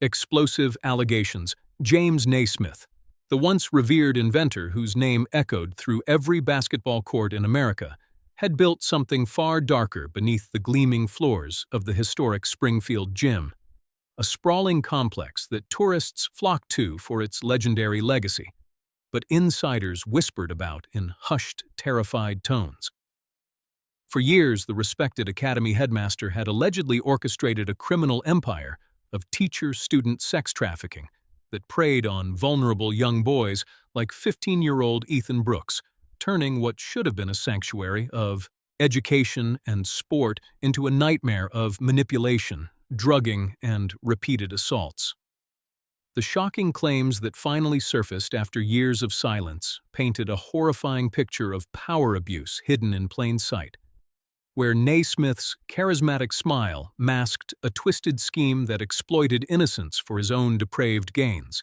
Explosive allegations. James Naismith, the once revered inventor whose name echoed through every basketball court in America, had built something far darker beneath the gleaming floors of the historic Springfield Gym, a sprawling complex that tourists flocked to for its legendary legacy, but insiders whispered about in hushed, terrified tones. For years, the respected academy headmaster had allegedly orchestrated a criminal empire of teacher-student sex trafficking that preyed on vulnerable young boys like 15-year-old Ethan Brooks, turning what should have been a sanctuary of education and sport into a nightmare of manipulation, drugging, and repeated assaults. The shocking claims that finally surfaced after years of silence painted a horrifying picture of power abuse hidden in plain sight, where Naismith's charismatic smile masked a twisted scheme that exploited innocence for his own depraved gains.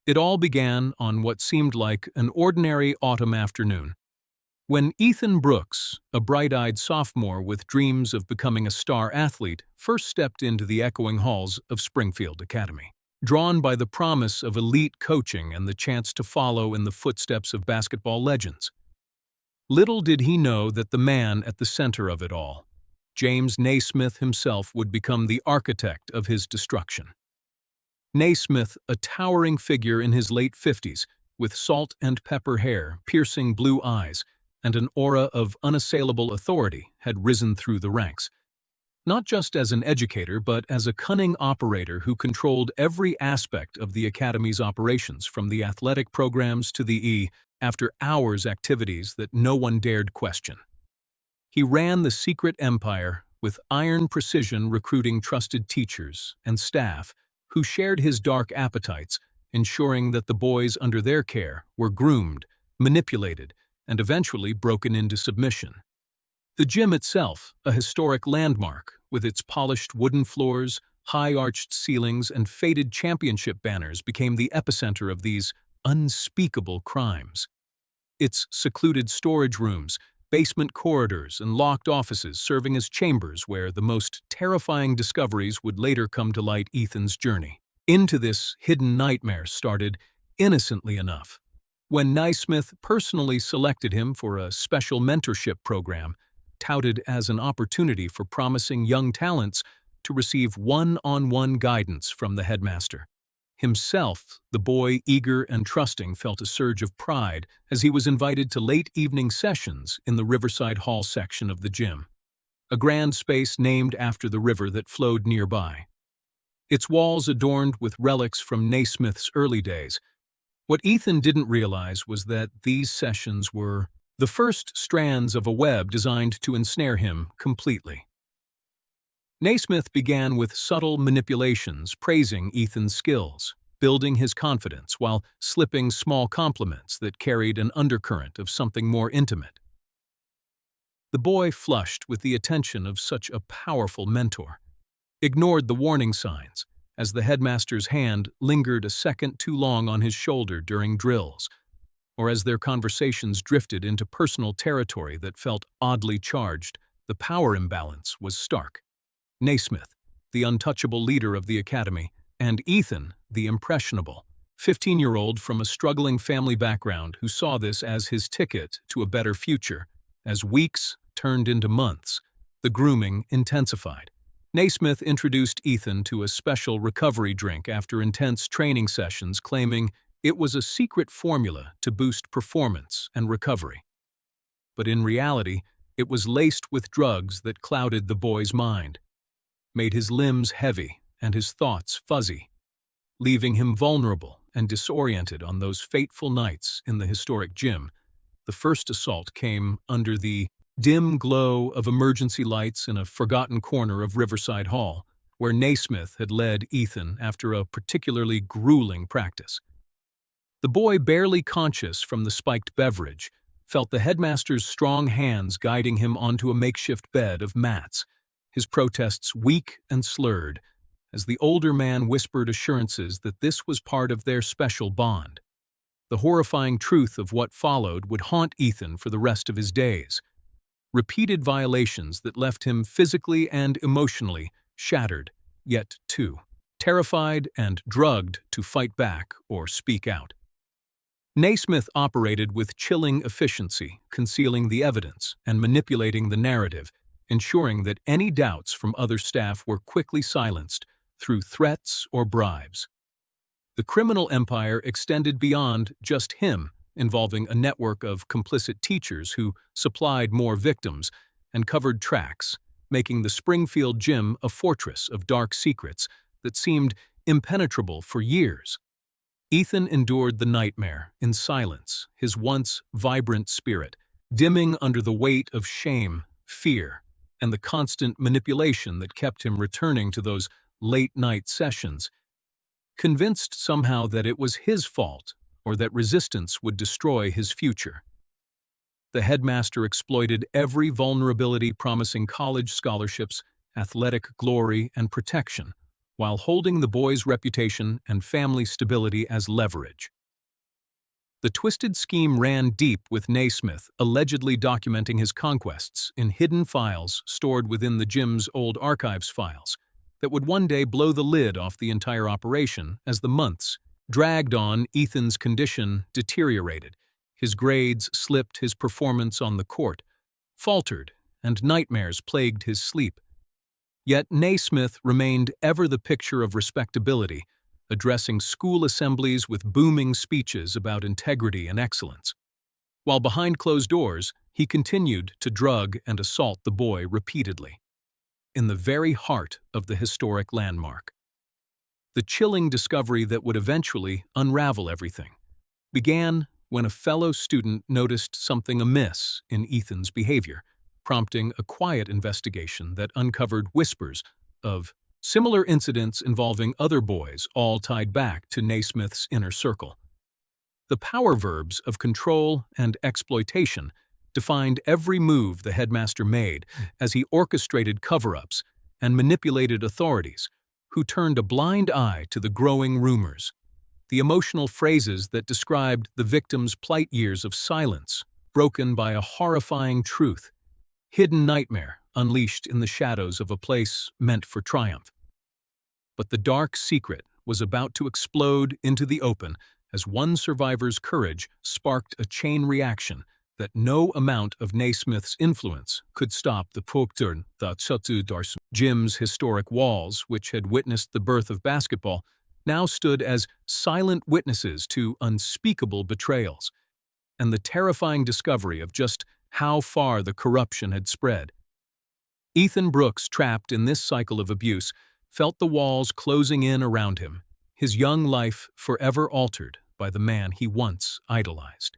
It all began on what seemed like an ordinary autumn afternoon, when Ethan Brooks, a bright-eyed sophomore with dreams of becoming a star athlete, first stepped into the echoing halls of Springfield Academy. Drawn by the promise of elite coaching and the chance to follow in the footsteps of basketball legends. Little did he know that the man at the center of it all, James Naismith himself, would become the architect of his destruction. Naismith, a towering figure in his late 50s, with salt and pepper hair, piercing blue eyes, and an aura of unassailable authority, had risen through the ranks. Not just as an educator, but as a cunning operator who controlled every aspect of the academy's operations, from the athletic programs to the after-hours activities that no one dared question. He ran the secret empire with iron precision, recruiting trusted teachers and staff who shared his dark appetites, ensuring that the boys under their care were groomed, manipulated, and eventually broken into submission. The gym itself, a historic landmark, with its polished wooden floors, high-arched ceilings, and faded championship banners, became the epicenter of these unspeakable crimes. Its secluded storage rooms, basement corridors, and locked offices serving as chambers where the most terrifying discoveries would later come to light. Ethan's journey into this hidden nightmare started innocently enough, when Naismith personally selected him for a special mentorship program, touted as an opportunity for promising young talents to receive one-on-one guidance from the headmaster. Himself, the boy, eager and trusting, felt a surge of pride as he was invited to late evening sessions in the Riverside Hall section of the gym, a grand space named after the river that flowed nearby. Its walls adorned with relics from Naismith's early days. What Ethan didn't realize was that these sessions were the first strands of a web designed to ensnare him completely. Naismith began with subtle manipulations, praising Ethan's skills, building his confidence while slipping small compliments that carried an undercurrent of something more intimate. The boy, flushed with the attention of such a powerful mentor, ignored the warning signs as the headmaster's hand lingered a second too long on his shoulder during drills, or as their conversations drifted into personal territory that felt oddly charged. The power imbalance was stark. Naismith, the untouchable leader of the academy, and Ethan, the impressionable 15-year-old from a struggling family background who saw this as his ticket to a better future. As weeks turned into months, the grooming intensified. Naismith introduced Ethan to a special recovery drink after intense training sessions, claiming it was a secret formula to boost performance and recovery. But in reality, it was laced with drugs that clouded the boy's mind, made his limbs heavy and his thoughts fuzzy, leaving him vulnerable and disoriented on those fateful nights in the historic gym. The first assault came under the dim glow of emergency lights in a forgotten corner of Riverside Hall, where Naismith had led Ethan after a particularly grueling practice. The boy, barely conscious from the spiked beverage, felt the headmaster's strong hands guiding him onto a makeshift bed of mats, his protests weak and slurred, as the older man whispered assurances that this was part of their special bond. The horrifying truth of what followed would haunt Ethan for the rest of his days. Repeated violations that left him physically and emotionally shattered, yet too terrified and drugged to fight back or speak out. Naismith operated with chilling efficiency, concealing the evidence and manipulating the narrative, ensuring that any doubts from other staff were quickly silenced through threats or bribes. The criminal empire extended beyond just him, involving a network of complicit teachers who supplied more victims and covered tracks, making the Springfield Gym a fortress of dark secrets that seemed impenetrable for years. Ethan endured the nightmare in silence, his once vibrant spirit dimming under the weight of shame, fear, and the constant manipulation that kept him returning to those late-night sessions, convinced somehow that it was his fault or that resistance would destroy his future. The headmaster exploited every vulnerability, promising college scholarships, athletic glory, and protection, while holding the boy's reputation and family stability as leverage. The twisted scheme ran deep, with Naismith allegedly documenting his conquests in hidden files stored within the gym's old archives files that would one day blow the lid off the entire operation. As the months dragged on, Ethan's condition deteriorated. His grades slipped, his performance on the court faltered, and nightmares plagued his sleep. Yet Naismith remained ever the picture of respectability, addressing school assemblies with booming speeches about integrity and excellence. While behind closed doors, he continued to drug and assault the boy repeatedly, in the very heart of the historic landmark. The chilling discovery that would eventually unravel everything began when a fellow student noticed something amiss in Ethan's behavior, prompting a quiet investigation that uncovered whispers of similar incidents involving other boys, all tied back to Naismith's inner circle. The power verbs of control and exploitation defined every move the headmaster made as he orchestrated cover-ups and manipulated authorities, who turned a blind eye to the growing rumors. The emotional phrases that described the victim's plight, years of silence, broken by a horrifying truth, hidden nightmare unleashed in the shadows of a place meant for triumph. But the dark secret was about to explode into the open as one survivor's courage sparked a chain reaction that no amount of Naismith's influence could stop. The gym's historic walls, which had witnessed the birth of basketball, now stood as silent witnesses to unspeakable betrayals and the terrifying discovery of just how far the corruption had spread. Ethan Brooks, trapped in this cycle of abuse, felt the walls closing in around him, his young life forever altered by the man he once idolized.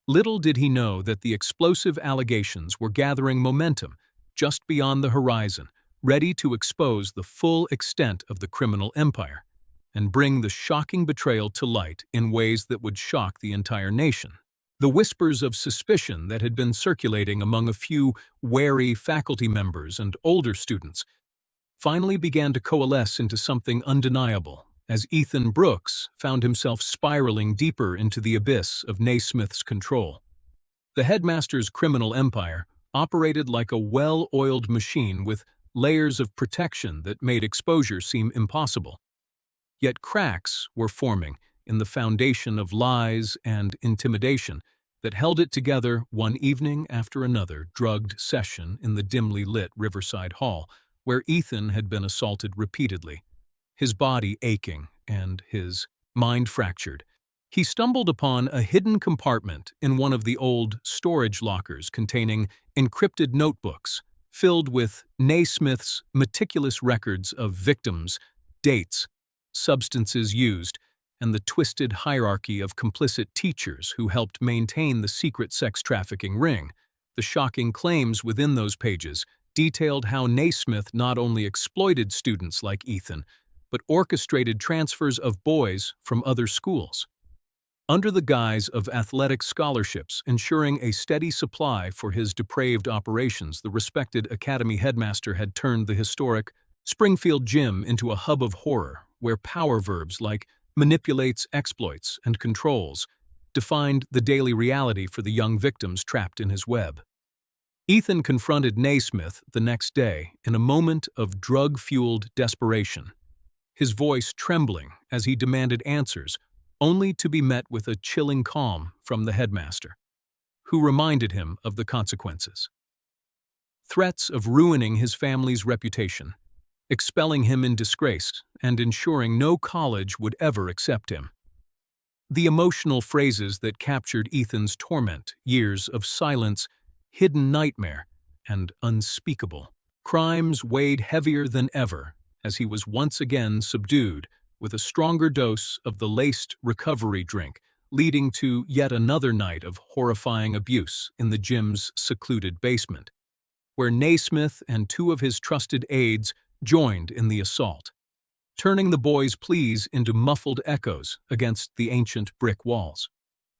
Little did he know that the explosive allegations were gathering momentum just beyond the horizon, ready to expose the full extent of the criminal empire and bring the shocking betrayal to light in ways that would shock the entire nation. The whispers of suspicion that had been circulating among a few wary faculty members and older students finally began to coalesce into something undeniable, as Ethan Brooks found himself spiraling deeper into the abyss of Naismith's control. The headmaster's criminal empire operated like a well-oiled machine with layers of protection that made exposure seem impossible. Yet cracks were forming in the foundation of lies and intimidation that held it together one evening after another drugged session in the dimly lit Riverside Hall, where Ethan had been assaulted repeatedly, his body aching and his mind fractured. He stumbled upon a hidden compartment in one of the old storage lockers containing encrypted notebooks filled with Naismith's meticulous records of victims, dates, substances used, and the twisted hierarchy of complicit teachers who helped maintain the secret sex trafficking ring. The shocking claims within those pages detailed how Naismith not only exploited students like Ethan, but orchestrated transfers of boys from other schools, under the guise of athletic scholarships, ensuring a steady supply for his depraved operations. The respected academy headmaster had turned the historic Springfield Gym into a hub of horror, where power verbs like manipulates, exploits, and controls defined the daily reality for the young victims trapped in his web. Ethan confronted Naismith the next day in a moment of drug-fueled desperation. his voice trembling as he demanded answers, only to be met with a chilling calm from the headmaster, who reminded him of the consequences. Threats of ruining his family's reputation, expelling him in disgrace, and ensuring no college would ever accept him. The emotional phrases that captured Ethan's torment, years of silence, hidden nightmare, and unspeakable crimes weighed heavier than ever as he was once again subdued with a stronger dose of the laced recovery drink, leading to yet another night of horrifying abuse in the gym's secluded basement, where Naismith and two of his trusted aides joined in the assault, turning the boy's pleas into muffled echoes against the ancient brick walls.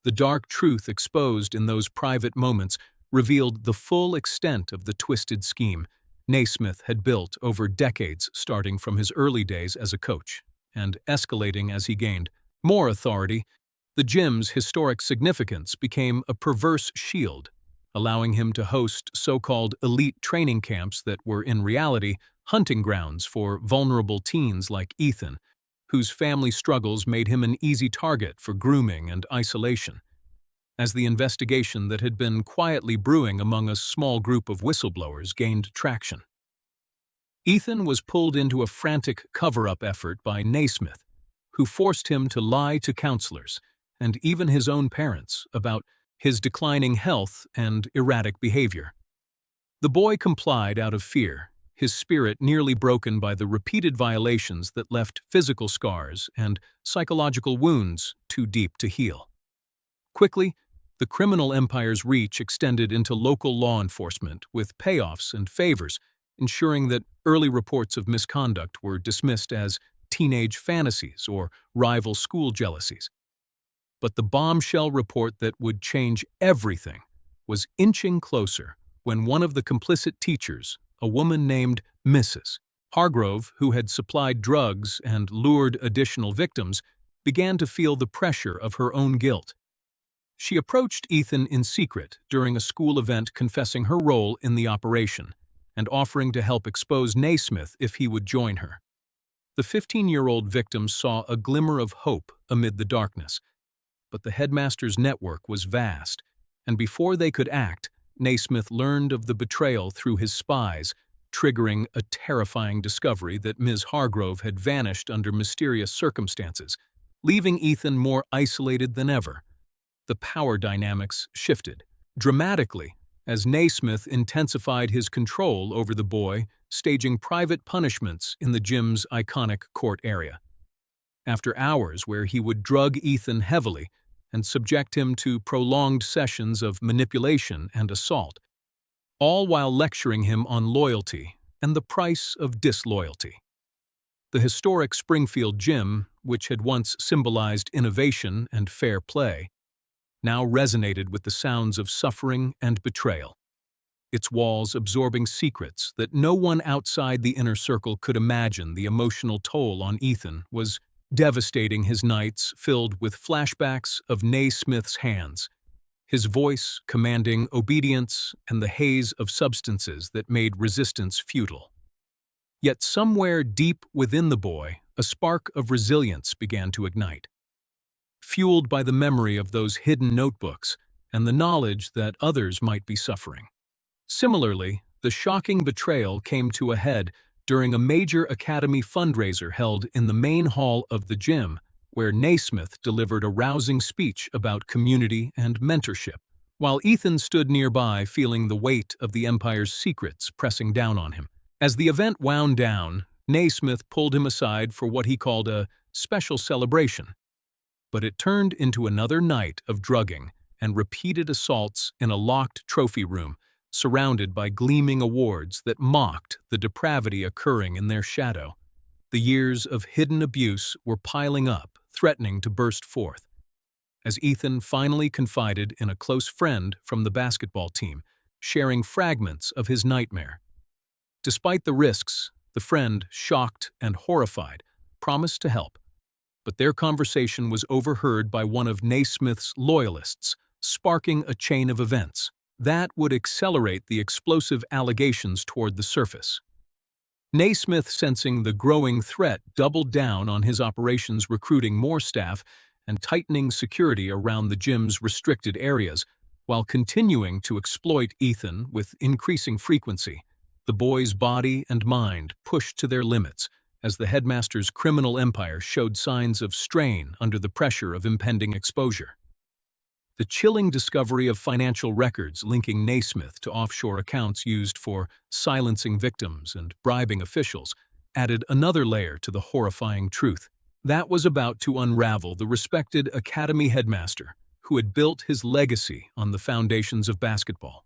The dark truth exposed in those private moments revealed the full extent of the twisted scheme Naismith had built over decades, starting from his early days as a coach and escalating as he gained more authority. The gym's historic significance became a perverse shield, allowing him to host so-called elite training camps that were in reality hunting grounds for vulnerable teens like Ethan, whose family struggles made him an easy target for grooming and isolation. As the investigation that had been quietly brewing among a small group of whistleblowers gained traction, Ethan was pulled into a frantic cover-up effort by Naismith, who forced him to lie to counselors and even his own parents about his declining health and erratic behavior. The boy complied out of fear, his spirit nearly broken by the repeated violations that left physical scars and psychological wounds too deep to heal. Quickly, the criminal empire's reach extended into local law enforcement with payoffs and favors, ensuring that early reports of misconduct were dismissed as teenage fantasies or rival school jealousies. But the bombshell report that would change everything was inching closer when one of the complicit teachers, a woman named Mrs. Hargrove, who had supplied drugs and lured additional victims, began to feel the pressure of her own guilt. She approached Ethan in secret during a school event, confessing her role in the operation and offering to help expose Naismith if he would join her. The 15-year-old victim saw a glimmer of hope amid the darkness, but the headmaster's network was vast, and before they could act, Naismith learned of the betrayal through his spies, triggering a terrifying discovery that Ms. Hargrove had vanished under mysterious circumstances, leaving Ethan more isolated than ever. The power dynamics shifted dramatically as Naismith intensified his control over the boy, staging private punishments in the gym's iconic court area. After hours where he would drug Ethan heavily and subject him to prolonged sessions of manipulation and assault, all while lecturing him on loyalty and the price of disloyalty. The historic Springfield Gym, which had once symbolized innovation and fair play, now resonated with the sounds of suffering and betrayal, its walls absorbing secrets that no one outside the inner circle could imagine. The emotional toll on Ethan was devastating, his nights filled with flashbacks of Naismith's hands, his voice commanding obedience and the haze of substances that made resistance futile. Yet somewhere deep within the boy, a spark of resilience began to ignite, fueled by the memory of those hidden notebooks and the knowledge that others might be suffering. Similarly, the shocking betrayal came to a head during a major academy fundraiser held in the main hall of the gym, where Naismith delivered a rousing speech about community and mentorship, while Ethan stood nearby feeling the weight of the Empire's secrets pressing down on him. As the event wound down, Naismith pulled him aside for what he called a special celebration. But it turned into another night of drugging and repeated assaults in a locked trophy room, surrounded by gleaming awards that mocked the depravity occurring in their shadow. The years of hidden abuse were piling up, threatening to burst forth. As Ethan finally confided in a close friend from the basketball team, sharing fragments of his nightmare. Despite the risks, the friend, shocked and horrified, promised to help. But their conversation was overheard by one of Naismith's loyalists, sparking a chain of events that would accelerate the explosive allegations toward the surface. Naismith, sensing the growing threat, doubled down on his operations, recruiting more staff and tightening security around the gym's restricted areas, while continuing to exploit Ethan with increasing frequency. The boy's body and mind pushed to their limits as the headmaster's criminal empire showed signs of strain under the pressure of impending exposure. The chilling discovery of financial records linking Naismith to offshore accounts used for silencing victims and bribing officials added another layer to the horrifying truth. That was about to unravel the respected academy headmaster who had built his legacy on the foundations of basketball.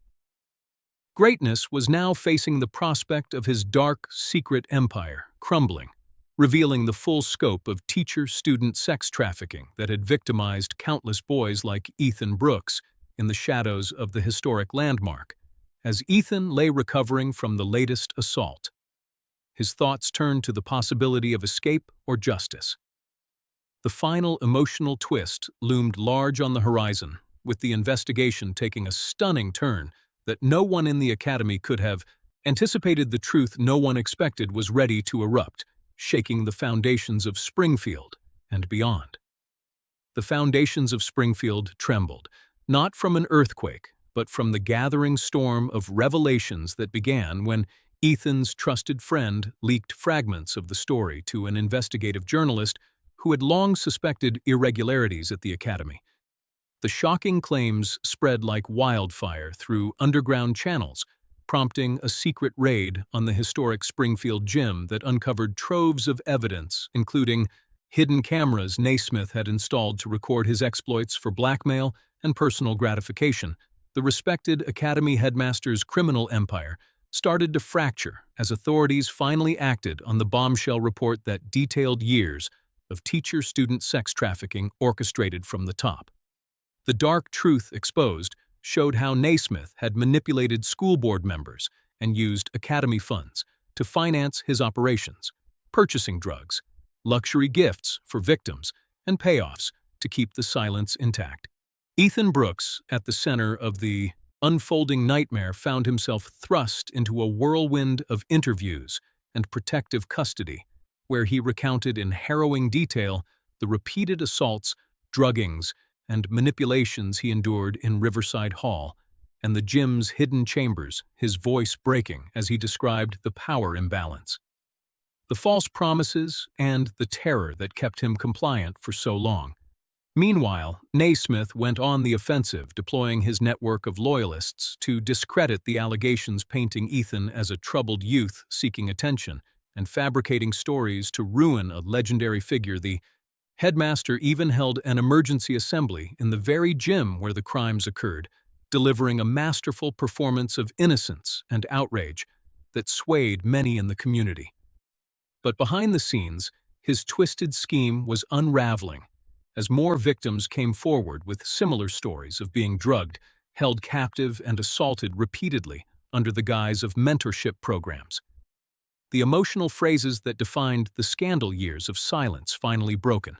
Greatness was now facing the prospect of his dark, secret empire crumbling, revealing the full scope of teacher-student sex trafficking that had victimized countless boys like Ethan Brooks in the shadows of the historic landmark. As Ethan lay recovering from the latest assault, his thoughts turned to the possibility of escape or justice. The final emotional twist loomed large on the horizon, with the investigation taking a stunning turn that no one in the academy could have anticipated. The truth no one expected was ready to erupt, shaking the foundations of Springfield and beyond. The foundations of Springfield trembled, not from an earthquake, but from the gathering storm of revelations that began when Ethan's trusted friend leaked fragments of the story to an investigative journalist who had long suspected irregularities at the academy. The shocking claims spread like wildfire through underground channels, prompting a secret raid on the historic Springfield Gym that uncovered troves of evidence, including hidden cameras Naismith had installed to record his exploits for blackmail and personal gratification. The respected academy headmaster's criminal empire started to fracture as authorities finally acted on the bombshell report that detailed years of teacher-student sex trafficking orchestrated from the top. The dark truth exposed showed how Naismith had manipulated school board members and used academy funds to finance his operations, purchasing drugs, luxury gifts for victims, and payoffs to keep the silence intact. Ethan Brooks, at the center of the unfolding nightmare, found himself thrust into a whirlwind of interviews and protective custody, where he recounted in harrowing detail the repeated assaults, druggings, and manipulations he endured in Riverside Hall and the gym's hidden chambers, his voice breaking as he described the power imbalance, the false promises, and the terror that kept him compliant for so long. Meanwhile, Naismith went on the offensive, deploying his network of loyalists to discredit the allegations, painting Ethan as a troubled youth seeking attention and fabricating stories to ruin a legendary figure. The headmaster even held an emergency assembly in the very gym where the crimes occurred, delivering a masterful performance of innocence and outrage that swayed many in the community. But behind the scenes, his twisted scheme was unraveling as more victims came forward with similar stories of being drugged, held captive, and assaulted repeatedly under the guise of mentorship programs. The emotional phrases that defined the scandal years of silence finally broken.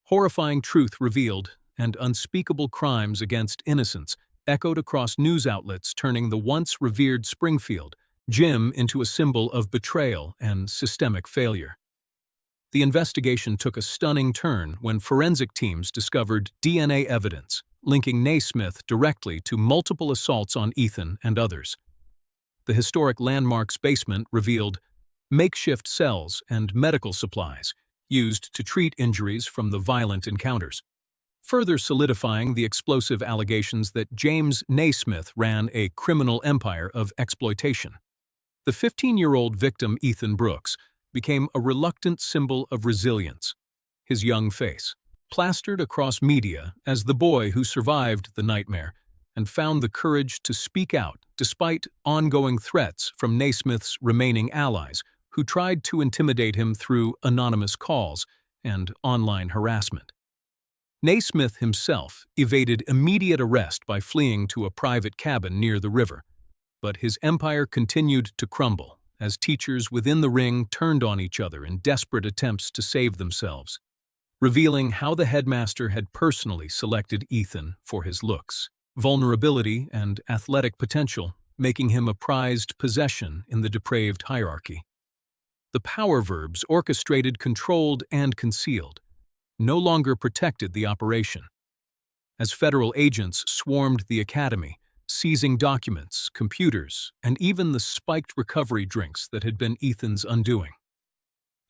Horrifying truth revealed, and unspeakable crimes against innocence echoed across news outlets, turning the once revered Springfield Gym into a symbol of betrayal and systemic failure. The investigation took a stunning turn when forensic teams discovered DNA evidence linking Naismith directly to multiple assaults on Ethan and others. The historic landmark's basement revealed makeshift cells and medical supplies used to treat injuries from the violent encounters, further solidifying the explosive allegations that James Naismith ran a criminal empire of exploitation. The 15-year-old victim, Ethan Brooks, became a reluctant symbol of resilience, his young face plastered across media as the boy who survived the nightmare and found the courage to speak out despite ongoing threats from Naismith's remaining allies, who tried to intimidate him through anonymous calls and online harassment. Naismith himself evaded immediate arrest by fleeing to a private cabin near the river, but his empire continued to crumble as teachers within the ring turned on each other in desperate attempts to save themselves, revealing how the headmaster had personally selected Ethan for his looks, vulnerability, and athletic potential, making him a prized possession in the depraved hierarchy. The power verbs orchestrated, controlled, and concealed no longer protected the operation. As federal agents swarmed the academy, seizing documents, computers, and even the spiked recovery drinks that had been Ethan's undoing.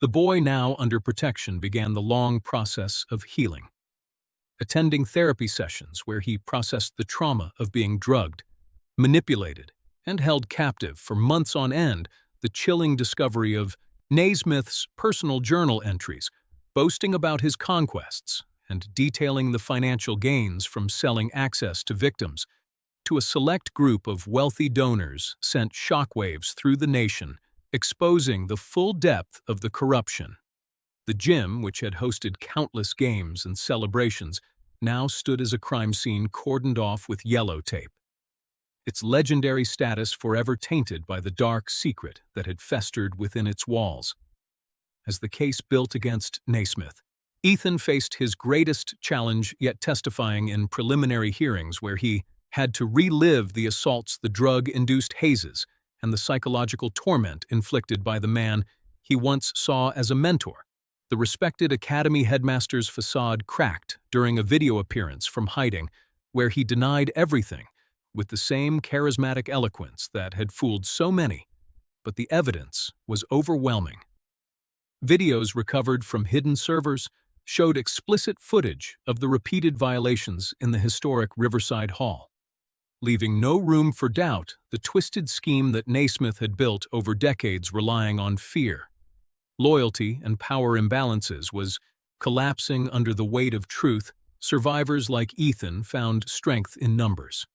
The boy, now under protection, began the long process of healing. Attending therapy sessions where he processed the trauma of being drugged, manipulated, and held captive for months on end, the chilling discovery of Naismith's personal journal entries, boasting about his conquests and detailing the financial gains from selling access to victims to a select group of wealthy donors, sent shockwaves through the nation, exposing the full depth of the corruption. The gym, which had hosted countless games and celebrations, now stood as a crime scene cordoned off with yellow tape, its legendary status forever tainted by the dark secret that had festered within its walls. As the case built against Naismith, Ethan faced his greatest challenge, yet testifying in preliminary hearings where he had to relive the assaults, the drug-induced hazes, and the psychological torment inflicted by the man he once saw as a mentor. The respected academy headmaster's facade cracked during a video appearance from hiding, where he denied everything with the same charismatic eloquence that had fooled so many, but the evidence was overwhelming. Videos recovered from hidden servers showed explicit footage of the repeated violations in the historic Riverside Hall, leaving no room for doubt the twisted scheme that Naismith had built over decades, relying on fear, loyalty, and power imbalances, was collapsing under the weight of truth. Survivors like Ethan found strength in numbers,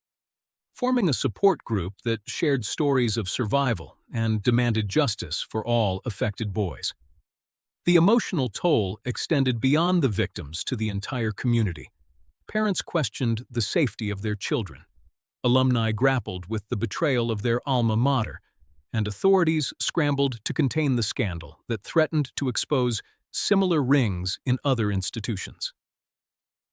forming a support group that shared stories of survival and demanded justice for all affected boys. The emotional toll extended beyond the victims to the entire community. Parents questioned the safety of their children. Alumni grappled with the betrayal of their alma mater, and authorities scrambled to contain the scandal that threatened to expose similar rings in other institutions.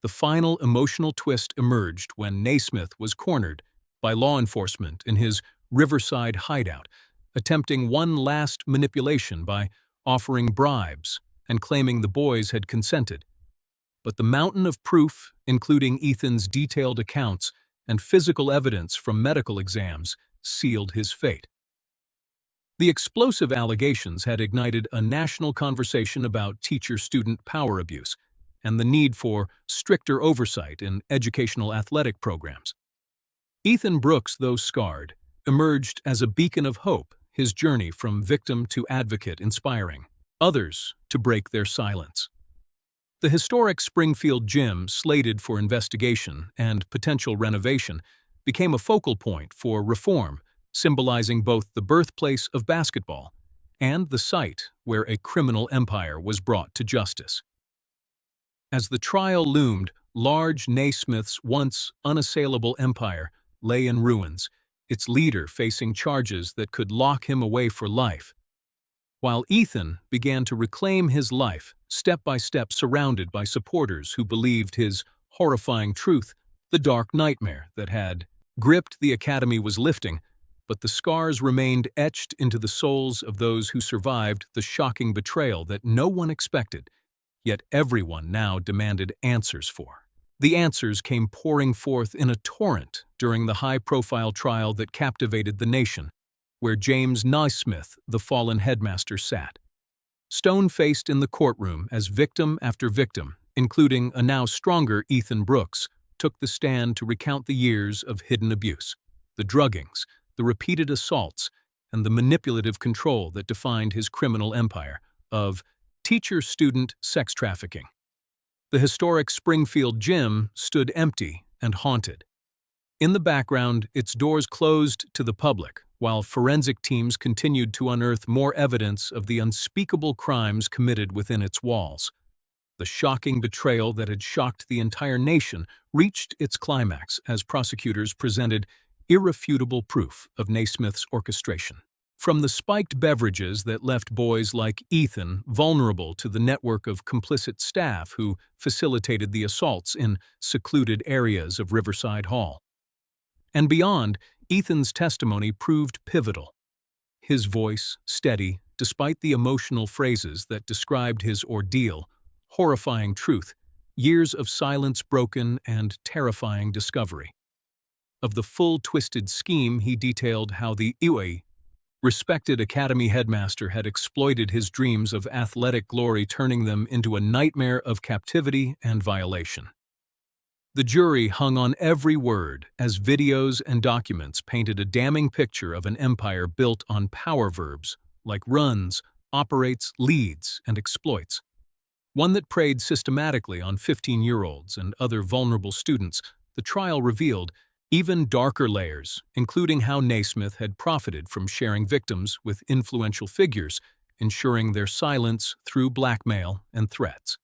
The final emotional twist emerged when Naismith was cornered by law enforcement in his Riverside hideout, attempting one last manipulation by offering bribes and claiming the boys had consented. But the mountain of proof, including Ethan's detailed accounts and physical evidence from medical exams, sealed his fate. The explosive allegations had ignited a national conversation about teacher-student power abuse and the need for stricter oversight in educational athletic programs. Ethan Brooks, though scarred, emerged as a beacon of hope, his journey from victim to advocate inspiring others to break their silence. The historic Springfield Gym, slated for investigation and potential renovation, became a focal point for reform, symbolizing both the birthplace of basketball and the site where a criminal empire was brought to justice. As the trial loomed, large Naismith's once unassailable empire lay in ruins, its leader facing charges that could lock him away for life. While Ethan began to reclaim his life, step by step, surrounded by supporters who believed his horrifying truth, the dark nightmare that had gripped the academy was lifting, but the scars remained etched into the souls of those who survived the shocking betrayal that no one expected, yet everyone now demanded answers for. The answers came pouring forth in a torrent during the high-profile trial that captivated the nation, where James Naismith, the fallen headmaster, sat, stone-faced in the courtroom as victim after victim, including a now stronger Ethan Brooks, took the stand to recount the years of hidden abuse, the druggings, the repeated assaults, and the manipulative control that defined his criminal empire of teacher-student sex trafficking. The historic Springfield Gym stood empty and haunted. In the background, its doors closed to the public, while forensic teams continued to unearth more evidence of the unspeakable crimes committed within its walls. The shocking betrayal that had shocked the entire nation reached its climax as prosecutors presented irrefutable proof of Naismith's orchestration. From the spiked beverages that left boys like Ethan vulnerable to the network of complicit staff who facilitated the assaults in secluded areas of Riverside Hall. And beyond, Ethan's testimony proved pivotal. His voice, steady, despite the emotional phrases that described his ordeal, horrifying truth, years of silence broken, and terrifying discovery. Of the full twisted scheme, he detailed how the Iwai, respected academy headmaster, had exploited his dreams of athletic glory, turning them into a nightmare of captivity and violation. The jury hung on every word as videos and documents painted a damning picture of an empire built on power verbs like runs, operates, leads, and exploits. One that preyed systematically on 15-year-olds and other vulnerable students. The trial revealed even darker layers, including how Naismith had profited from sharing victims with influential figures, ensuring their silence through blackmail and threats.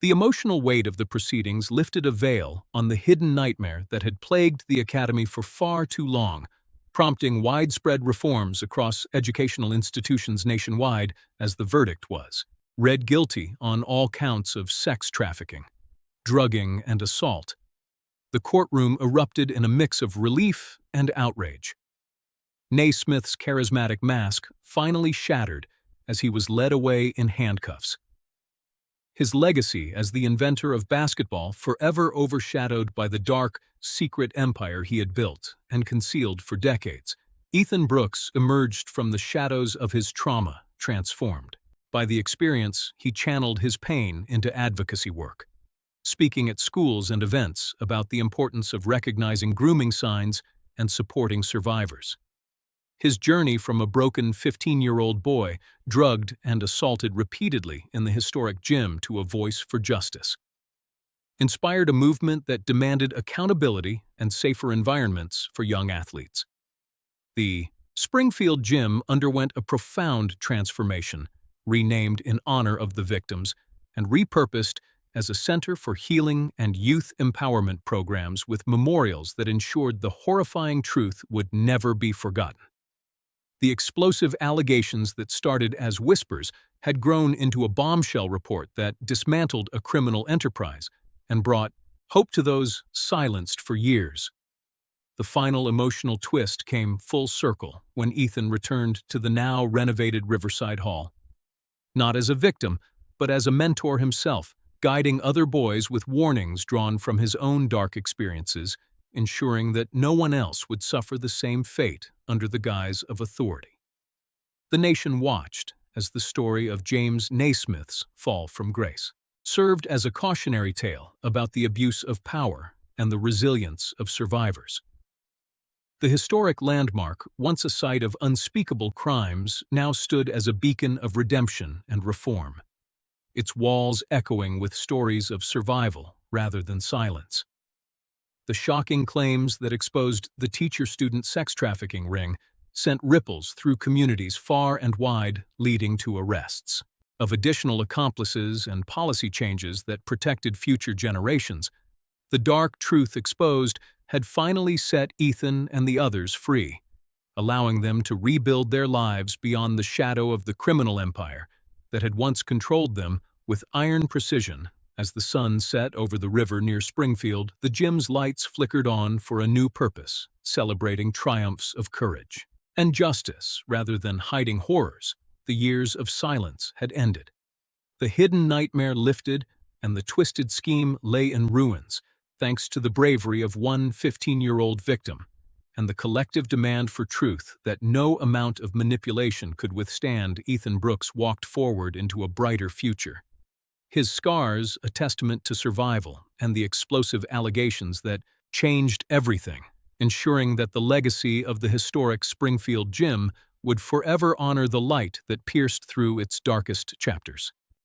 The emotional weight of the proceedings lifted a veil on the hidden nightmare that had plagued the academy for far too long, prompting widespread reforms across educational institutions nationwide. As the verdict was read guilty on all counts of sex trafficking, drugging, and assault, the courtroom erupted in a mix of relief and outrage. Naismith's charismatic mask finally shattered as he was led away in handcuffs. His legacy as the inventor of basketball forever overshadowed by the dark, secret empire he had built and concealed for decades. Ethan Brooks emerged from the shadows of his trauma, transformed. By the experience, he channeled his pain into advocacy work, speaking at schools and events about the importance of recognizing grooming signs and supporting survivors. His journey from a broken 15-year-old boy, drugged and assaulted repeatedly in the historic gym, to a voice for justice, inspired a movement that demanded accountability and safer environments for young athletes. The Springfield Gym underwent a profound transformation, renamed in honor of the victims and repurposed as a center for healing and youth empowerment programs, with memorials that ensured the horrifying truth would never be forgotten. The explosive allegations that started as whispers had grown into a bombshell report that dismantled a criminal enterprise and brought hope to those silenced for years. The final emotional twist came full circle when Ethan returned to the now renovated Riverside Hall. Not as a victim, but as a mentor himself, guiding other boys with warnings drawn from his own dark experiences, ensuring that no one else would suffer the same fate under the guise of authority. The nation watched as the story of James Naismith's fall from grace served as a cautionary tale about the abuse of power and the resilience of survivors. The historic landmark, once a site of unspeakable crimes, now stood as a beacon of redemption and reform, its walls echoing with stories of survival rather than silence. The shocking claims that exposed the teacher-student sex trafficking ring sent ripples through communities far and wide, leading to arrests of additional accomplices and policy changes that protected future generations. The dark truth exposed had finally set Ethan and the others free, allowing them to rebuild their lives beyond the shadow of the criminal empire that had once controlled them with iron precision. As the sun set over the river near Springfield, the gym's lights flickered on for a new purpose, celebrating triumphs of courage and justice rather than hiding horrors. The years of silence had ended. The hidden nightmare lifted, and the twisted scheme lay in ruins, thanks to the bravery of one 15-year-old victim and the collective demand for truth that no amount of manipulation could withstand. Ethan Brooks walked forward into a brighter future. His scars a testament to survival and the explosive allegations that changed everything, ensuring that the legacy of the historic Springfield Gym would forever honor the light that pierced through its darkest chapters.